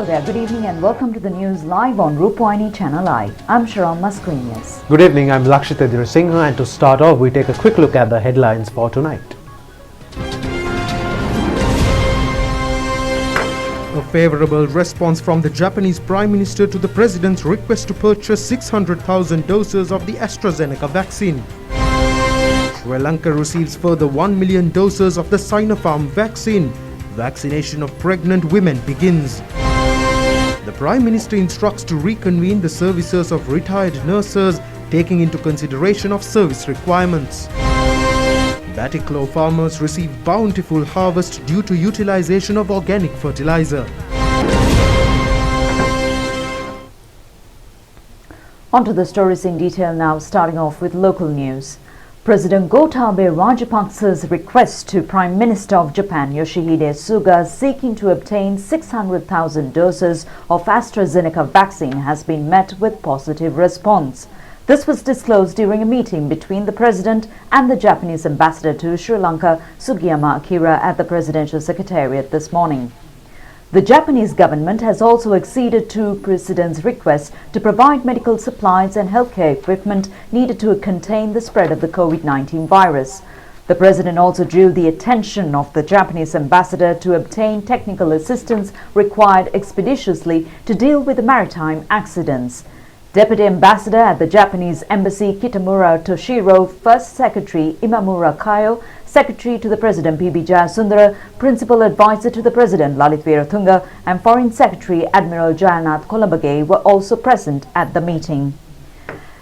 there, good evening and welcome to the news live on Rupavahini ChannelEye. I'm Sharon Masquinius. Good evening, I'm Lakshita Dirasingha, and to start off, we take a quick look at the headlines for tonight. A favourable response from the Japanese Prime Minister to the President's request to purchase 600,000 doses of the AstraZeneca vaccine. Sri Lanka receives further 1 million doses of the Sinopharm vaccine. Vaccination of pregnant women begins. The Prime Minister instructs to reconvene the services of retired nurses, taking into consideration of service requirements. Batiklo farmers receive bountiful harvest due to utilization of organic fertilizer. On to the stories in detail now, starting off with local news. President Gotabaya Rajapaksa's request to Prime Minister of Japan Yoshihide Suga seeking to obtain 600,000 doses of AstraZeneca vaccine has been met with positive response. This was disclosed during a meeting between the President and the Japanese Ambassador to Sri Lanka, Sugiyama Akira, at the Presidential Secretariat this morning. The Japanese government has also acceded to President's request to provide medical supplies and healthcare equipment needed to contain the spread of the COVID-19 virus. The President also drew the attention of the Japanese ambassador to obtain technical assistance required expeditiously to deal with the maritime accidents. Deputy Ambassador at the Japanese Embassy Kitamura Toshiro, First Secretary Imamura Kayo, Secretary to the President P.B. Jayasundara, Principal Advisor to the President Lalit Veeratunga and Foreign Secretary Admiral Jayanath Kolambage were also present at the meeting.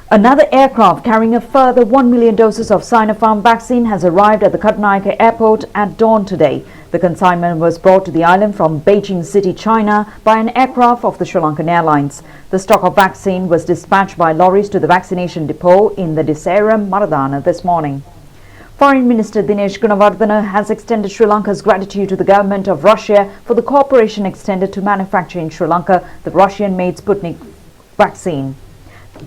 Another aircraft carrying a further 1 million doses of Sinopharm vaccine has arrived at the Katnayake airport at dawn today. The consignment was brought to the island from Beijing City, China by an aircraft of the Sri Lankan Airlines. The stock of vaccine was dispatched by lorries to the vaccination depot in the Disaram, Maradana this morning. Foreign Minister Dinesh Gunawardena has extended Sri Lanka's gratitude to the government of Russia for the cooperation extended to manufacture in Sri Lanka the Russian-made Sputnik vaccine.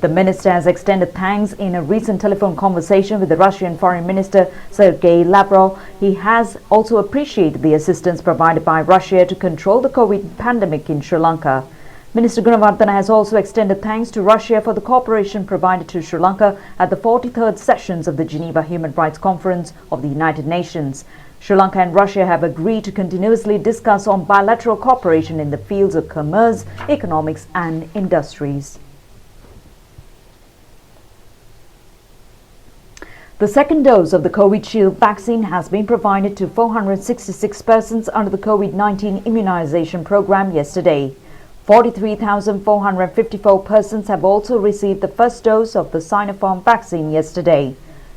The minister has extended thanks in a recent telephone conversation with the Russian Foreign Minister Sergei Lavrov. He has also appreciated the assistance provided by Russia to control the COVID pandemic in Sri Lanka. Minister Gunawardena has also extended thanks to Russia for the cooperation provided to Sri Lanka at the 43rd sessions of the Geneva Human Rights Conference of the United Nations. Sri Lanka and Russia have agreed to continuously discuss on bilateral cooperation in the fields of commerce, economics and industries. The second dose of the Covishield vaccine has been provided to 466 persons under the COVID-19 immunization program yesterday. 43,454 persons have also received the first dose of the Sinopharm vaccine yesterday.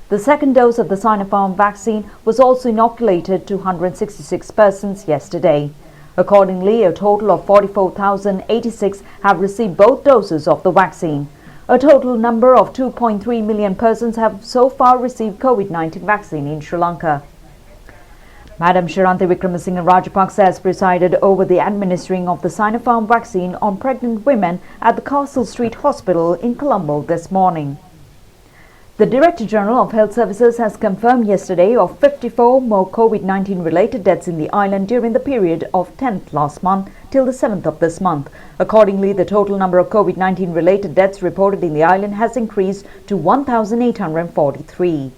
The second dose of the Sinopharm vaccine was also inoculated to 166 persons yesterday. Accordingly, a total of 44,086 have received both doses of the vaccine. A total number of 2.3 million persons have so far received COVID-19 vaccine in Sri Lanka. Madam Sharanthe Wickramasinghe Rajapaksa has presided over the administering of the Sinopharm vaccine on pregnant women at the Castle Street Hospital in Colombo this morning. The Director General of Health Services has confirmed yesterday of 54 more COVID-19 related deaths in the island during the period of 10th last month till the 7th of this month. Accordingly, the total number of COVID-19 related deaths reported in the island has increased to 1,843.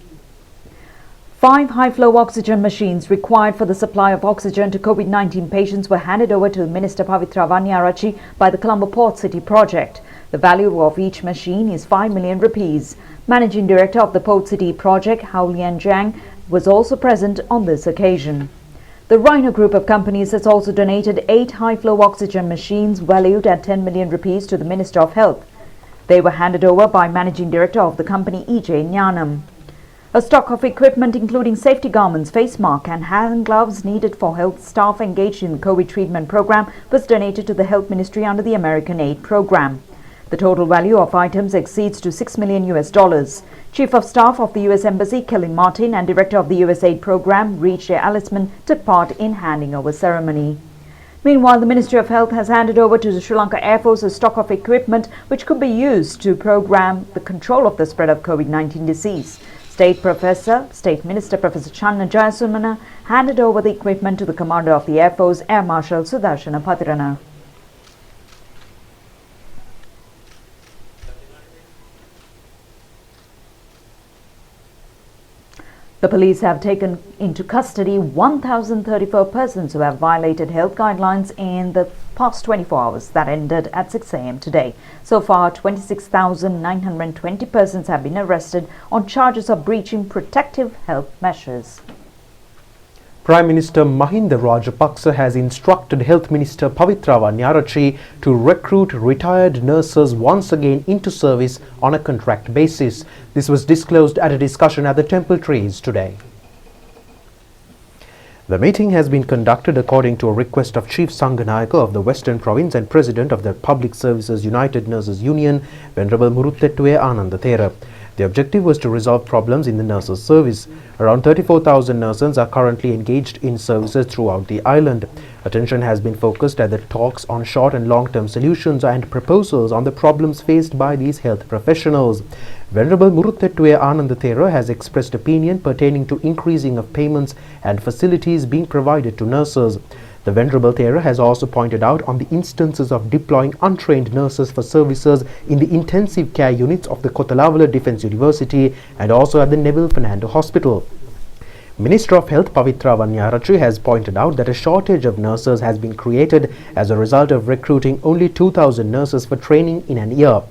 5 high-flow oxygen machines required for the supply of oxygen to COVID-19 patients were handed over to Minister Pavitra Vanyarachi by the Colombo Port City project. The value of each machine is 5 million rupees. Managing Director of the Port City project, Hao Lian Jiang, was also present on this occasion. The Rhino Group of companies has also donated 8 high-flow oxygen machines valued at 10 million rupees to the Minister of Health. They were handed over by Managing Director of the company E.J. Nyanam. A stock of equipment including safety garments, face mask and hand gloves needed for health staff engaged in the COVID treatment program was donated to the Health Ministry under the American Aid program. The total value of items exceeds to $6 million. Chief of Staff of the U.S. Embassy, Kelly Martin, and Director of the USAID program, Reed J. Alisman, took part in handing over ceremony. Meanwhile, the Ministry of Health has handed over to the Sri Lanka Air Force a stock of equipment which could be used to program the control of the spread of COVID-19 disease. State Minister Professor Channa Jayasumana handed over the equipment to the Commander of the Air Force, Air Marshal Sudarshana Patirana. The police have taken into custody 1,034 persons who have violated health guidelines in the past 24 hours that ended at 6 a.m. today. So far, 26,920 persons have been arrested on charges of breaching protective health measures. Prime Minister Mahinda Rajapaksa has instructed Health Minister Pavitra Vanyarachi to recruit retired nurses once again into service on a contract basis. This was disclosed at a discussion at the Temple Trees today. The meeting has been conducted according to a request of Chief Sanganayaka of the Western Province and President of the Public Services United Nurses Union, Venerable Muruthettuwe Anandathera. The objective was to resolve problems in the nurses' service. Around 34,000 nurses are currently engaged in services throughout the island. Attention has been focused at the talks on short and long-term solutions and proposals on the problems faced by these health professionals. Venerable Muruthettuwe Anandathera has expressed opinion pertaining to increasing of payments and facilities being provided to nurses. The Venerable Thera has also pointed out on the instances of deploying untrained nurses for services in the intensive care units of the Kotalavala Defence University and also at the Neville Fernando Hospital. Minister of Health Pavitra Vanyarachi has pointed out that a shortage of nurses has been created as a result of recruiting only 2,000 nurses for training in an year.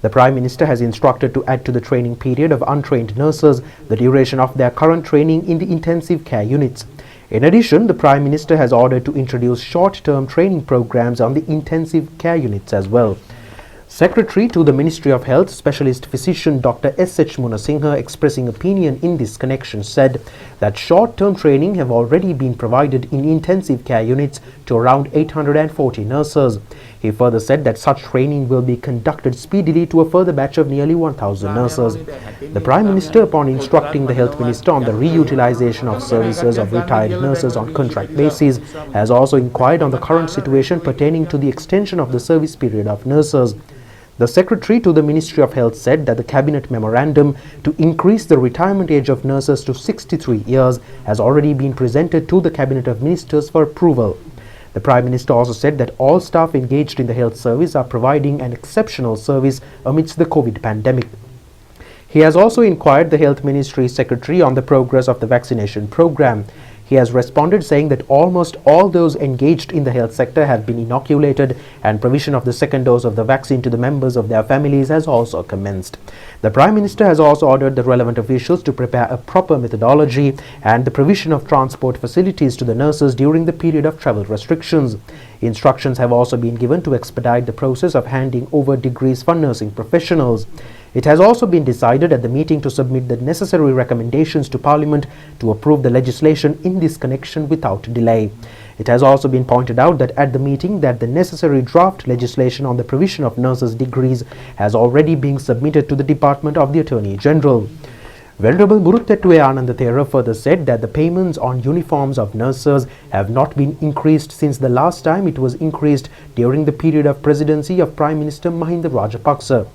The Prime Minister has instructed to add to the training period of untrained nurses the duration of their current training in the intensive care units. In addition, the Prime Minister has ordered to introduce short-term training programs on the intensive care units as well. Secretary to the Ministry of Health, Specialist Physician Dr. S.H. Munasinghe, expressing opinion in this connection, said that short-term training have already been provided in intensive care units to around 840 nurses. He further said that such training will be conducted speedily to a further batch of nearly 1,000 nurses. The Prime Minister, upon instructing the Health Minister on the reutilization of services of retired nurses on contract basis, has also inquired on the current situation pertaining to the extension of the service period of nurses. The Secretary to the Ministry of Health said that the Cabinet memorandum to increase the retirement age of nurses to 63 years has already been presented to the Cabinet of Ministers for approval. The Prime Minister also said that all staff engaged in the health service are providing an exceptional service amidst the COVID pandemic. He has also inquired the Health Ministry Secretary on the progress of the vaccination program. He has responded saying that almost all those engaged in the health sector have been inoculated and provision of the second dose of the vaccine to the members of their families has also commenced. The Prime Minister has also ordered the relevant officials to prepare a proper methodology and the provision of transport facilities to the nurses during the period of travel restrictions. Instructions have also been given to expedite the process of handing over degrees for nursing professionals. It has also been decided at the meeting to submit the necessary recommendations to Parliament to approve the legislation in this connection without delay. It has also been pointed out that at the meeting that the necessary draft legislation on the provision of nurses' degrees has already been submitted to the Department of the Attorney General. Venerable Muruthettuwe Anandathera further said that the payments on uniforms of nurses have not been increased since the last time it was increased during the period of presidency of Prime Minister Mahinda Rajapaksa.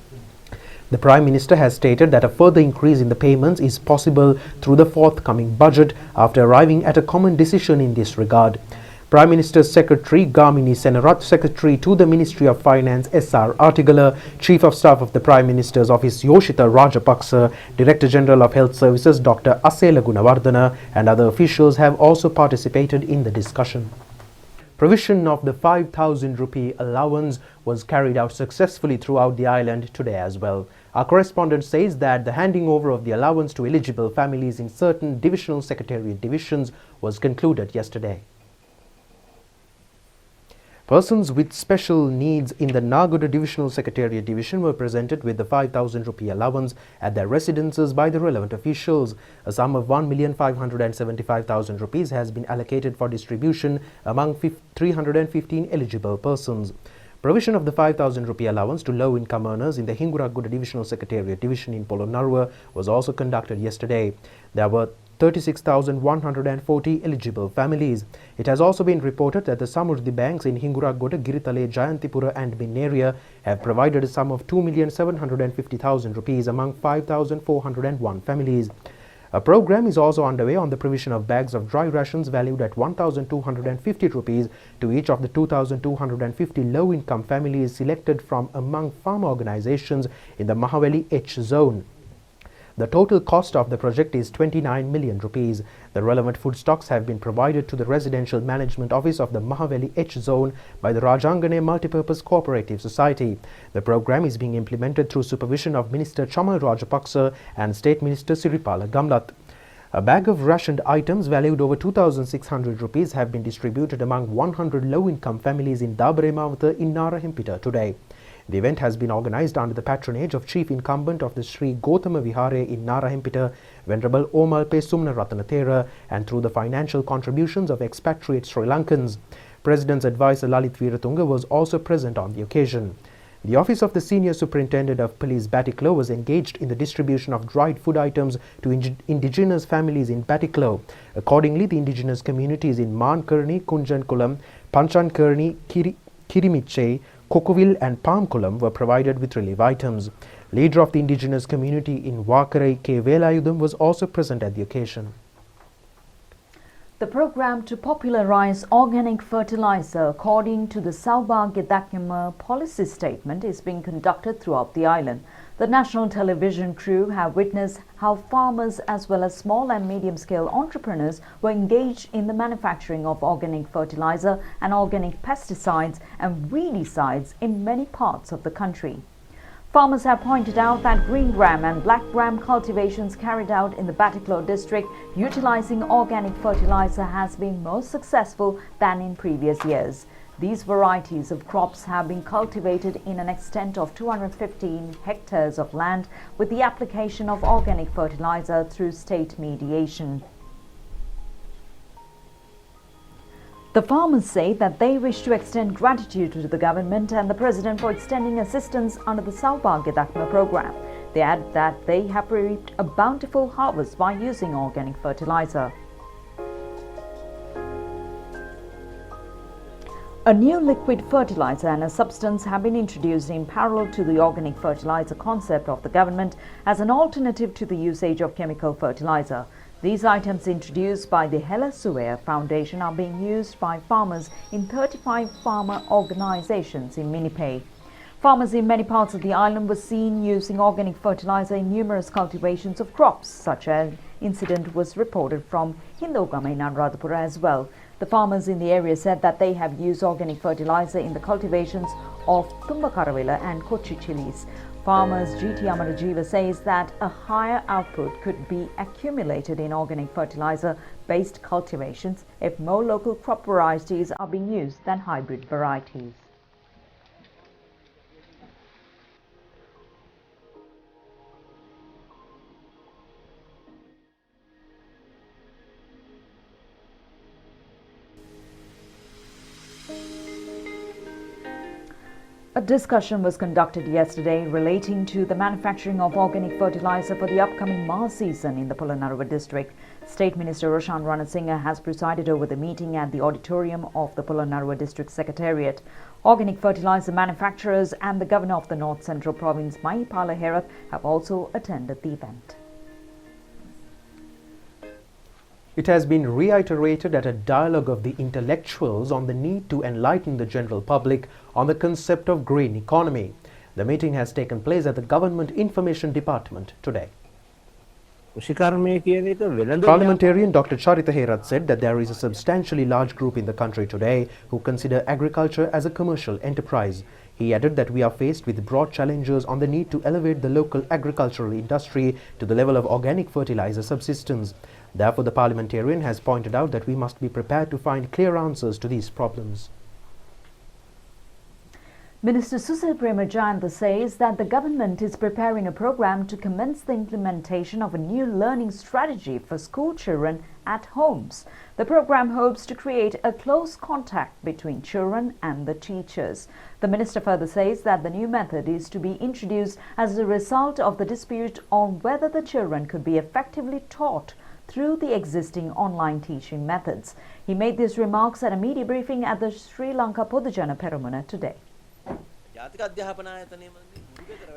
The Prime Minister has stated that a further increase in the payments is possible through the forthcoming budget after arriving at a common decision in this regard. Prime Minister's Secretary Gamini Senarath, Secretary to the Ministry of Finance S.R. Artigala, Chief of Staff of the Prime Minister's Office Yoshita Rajapaksa, Director General of Health Services Dr. Asela Gunawardana and other officials have also participated in the discussion. Provision of the 5,000 rupee allowance was carried out successfully throughout the island today as well. Our correspondent says that the handing over of the allowance to eligible families in certain divisional secretariat divisions was concluded yesterday. Persons with special needs in the Nagoda Divisional Secretariat Division were presented with the 5,000 rupee allowance at their residences by the relevant officials. A sum of 1,575,000 rupees has been allocated for distribution among 315 eligible persons. Provision of the 5,000 rupee allowance to low-income earners in the Hinguraguda Divisional Secretariat Division in Polonnaruwa was also conducted yesterday. There were 36,140 eligible families. It has also been reported that the Samurdhi banks in Hinguraguda, Giritale, Jayantipura and Binneria have provided a sum of 2,750,000 rupees among 5,401 families. A program is also underway on the provision of bags of dry rations valued at 1,250 rupees to each of the 2,250 low-income families selected from among farm organizations in the Mahaweli H zone. The total cost of the project is 29 million rupees. The relevant food stocks have been provided to the Residential Management Office of the Mahaveli H Zone by the Rajangane Multipurpose Cooperative Society. The program is being implemented through supervision of Minister Chamal Rajapaksa and State Minister Siripala Gamlat. A bag of rationed items valued over 2,600 rupees have been distributed among 100 low-income families in Dabare Mawatha in Narahempita today. The event has been organized under the patronage of Chief Incumbent of the Sri Gautama Vihare in Narahempita, Venerable Omalpe Sumna Ratanathera, and through the financial contributions of expatriate Sri Lankans. President's advisor Lalit Veeratunga was also present on the occasion. The Office of the Senior Superintendent of Police Batiklo was engaged in the distribution of dried food items to indigenous families in Batiklo. Accordingly, the indigenous communities in Mankarni, Kunjankulam, Panchankarni, Kirimiche, Kokuvil and Palmkulam were provided with relief items. Leader of the indigenous community in Wakarai, K. Velayudham, was also present at the occasion. The program to popularize organic fertilizer according to the Saubhagyadakyama policy statement is being conducted throughout the island. The national television crew have witnessed how farmers as well as small and medium-scale entrepreneurs were engaged in the manufacturing of organic fertilizer and organic pesticides and weedicides in many parts of the country. Farmers have pointed out that green gram and black gram cultivations carried out in the Batiklo district utilizing organic fertilizer has been more successful than in previous years. These varieties of crops have been cultivated in an extent of 215 hectares of land with the application of organic fertilizer through state mediation. The farmers say that they wish to extend gratitude to the government and the President for extending assistance under the Saubhagyadakyama program. They add that they have reaped a bountiful harvest by using organic fertilizer. A new liquid fertilizer and a substance have been introduced in parallel to the organic fertilizer concept of the government as an alternative to the usage of chemical fertilizer. These items introduced by the Hela Suvair Foundation are being used by farmers in 35 farmer organizations in Minipay. Farmers in many parts of the island were seen using organic fertilizer in numerous cultivations of crops. Such an incident was reported from Hindogama in Anuradhapura as well. The farmers in the area said that they have used organic fertilizer in the cultivations of Tumbakaravila and Kochi chilies. Farmers GT Amarajiva says that a higher output could be accumulated in organic fertilizer-based cultivations if more local crop varieties are being used than hybrid varieties. A discussion was conducted yesterday relating to the manufacturing of organic fertilizer for the upcoming March season in the Polonnaruwa district. State Minister Roshan Ranasinghe has presided over the meeting at the auditorium of the Polonnaruwa district secretariat. Organic fertilizer manufacturers and the governor of the North Central province, Maipala Herath, have also attended the event. It has been reiterated at a dialogue of the intellectuals on the need to enlighten the general public on the concept of green economy. The meeting has taken place at the Government Information Department today. Parliamentarian Dr. Charita Herath said that there is a substantially large group in the country today who consider agriculture as a commercial enterprise. He added that we are faced with broad challenges on the need to elevate the local agricultural industry to the level of organic fertilizer subsistence. Therefore, the parliamentarian has pointed out that we must be prepared to find clear answers to these problems. Minister Susil Premajayantha says that the government is preparing a program to commence the implementation of a new learning strategy for school children at homes. The program hopes to create a close contact between children and the teachers. The minister further says that the new method is to be introduced as a result of the dispute on whether the children could be effectively taught through the existing online teaching methods. He made these remarks at a media briefing at the Sri Lanka Podujana Peramuna today.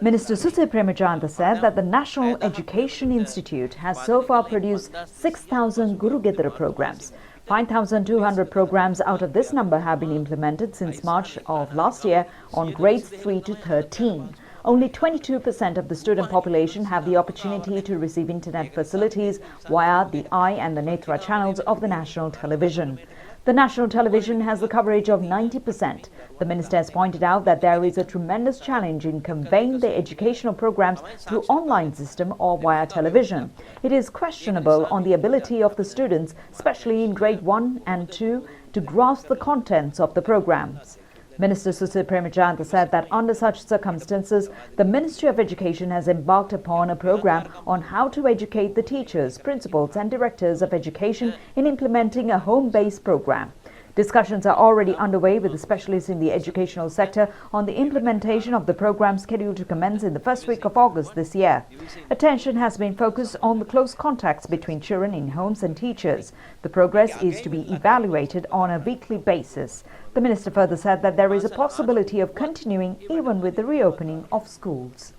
Minister Susil Premajayantha said that the National Education Institute has so far produced 6,000 Guru Gedara programs. 5,200 programs out of this number have been implemented since March of last year on grades 3 to 13. Only 22% of the student population have the opportunity to receive internet facilities via the Eye and the Netra channels of the national television. The national television has the coverage of 90%. The minister has pointed out that there is a tremendous challenge in conveying the educational programs through online system or via television. It is questionable on the ability of the students, especially in grade 1 and 2, to grasp the contents of the programs. Minister Susil Premachandra said that under such circumstances, the Ministry of Education has embarked upon a program on how to educate the teachers, principals and directors of education in implementing a home-based program. Discussions are already underway with the specialists in the educational sector on the implementation of the program scheduled to commence in the first week of August this year. Attention has been focused on the close contacts between children in homes and teachers. The progress is to be evaluated on a weekly basis. The minister further said that there is a possibility of continuing even with the reopening of schools.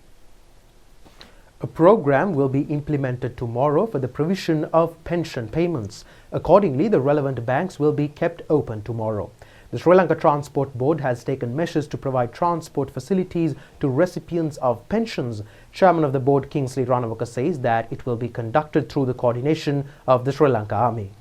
A program will be implemented tomorrow for the provision of pension payments. Accordingly, the relevant banks will be kept open tomorrow. The Sri Lanka Transport Board has taken measures to provide transport facilities to recipients of pensions. Chairman of the board, Kingsley Ranawaka, says that it will be conducted through the coordination of the Sri Lanka Army.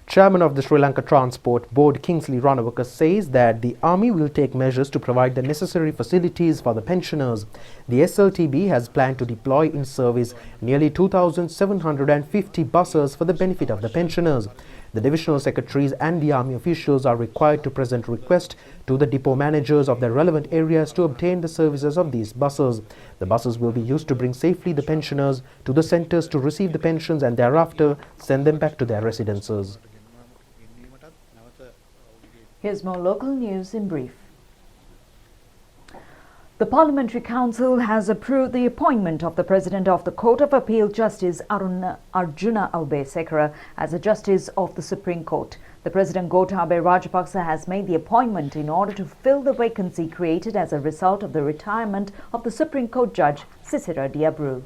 Chairman of the Sri Lanka Transport Board, Kingsley Ranawaka, says that the Army will take measures to provide the necessary facilities for the pensioners. The SLTB has planned to deploy in service nearly 2,750 buses for the benefit of the pensioners. The divisional secretaries and the Army officials are required to present requests to the depot managers of the relevant areas to obtain the services of these buses. The buses will be used to bring safely the pensioners to the centres to receive the pensions and thereafter send them back to their residences. Here's more local news in brief. The Parliamentary Council has approved the appointment of the President of the Court of Appeal, Justice Arjuna Albesekara, as a Justice of the Supreme Court. The President Gotabaya Rajapaksa has made the appointment in order to fill the vacancy created as a result of the retirement of the Supreme Court Judge Sisira Diabru.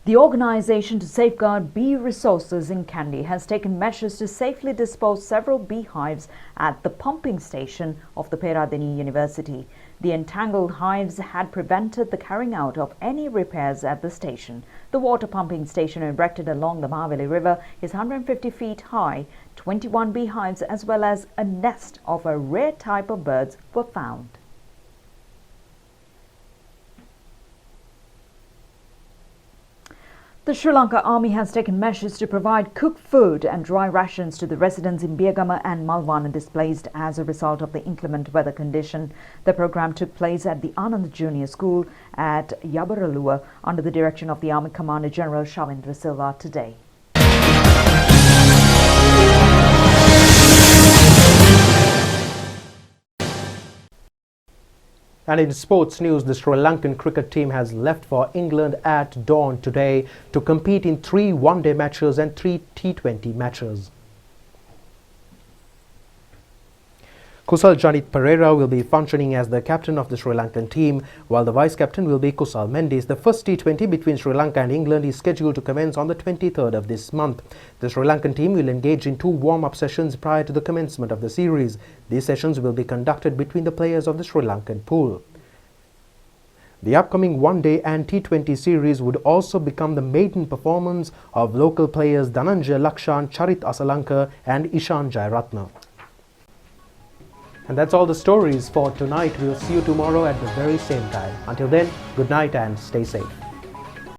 The Organisation to Safeguard Bee Resources in Kandy has taken measures to safely dispose several beehives at the pumping station of the Peradeniya University. The entangled hives had prevented the carrying out of any repairs at the station. The water pumping station erected along the Maveli River is 150 feet high. 21 beehives as well as a nest of a rare type of birds were found. The Sri Lanka Army has taken measures to provide cooked food and dry rations to the residents in Biagama and Malwana displaced as a result of the inclement weather condition. The program took place at the Anand Junior School at Yabaralua under the direction of the Army Commander General Shavindra Silva today. And in sports news, the Sri Lankan cricket team has left for England at dawn today to compete in 3 one-day matches and 3 T20 matches. Kusal Janit Pereira will be functioning as the captain of the Sri Lankan team, while the vice-captain will be Kusal Mendes. The first T20 between Sri Lanka and England is scheduled to commence on the 23rd of this month. The Sri Lankan team will engage in 2 warm-up sessions prior to the commencement of the series. These sessions will be conducted between the players of the Sri Lankan pool. The upcoming one-day and T20 series would also become the maiden performance of local players Dhananjay Lakshan, Charit Asalanka and Ishan Jayaratna. And that's all the stories for tonight. We'll see you tomorrow at the very same time. Until then, good night and stay safe.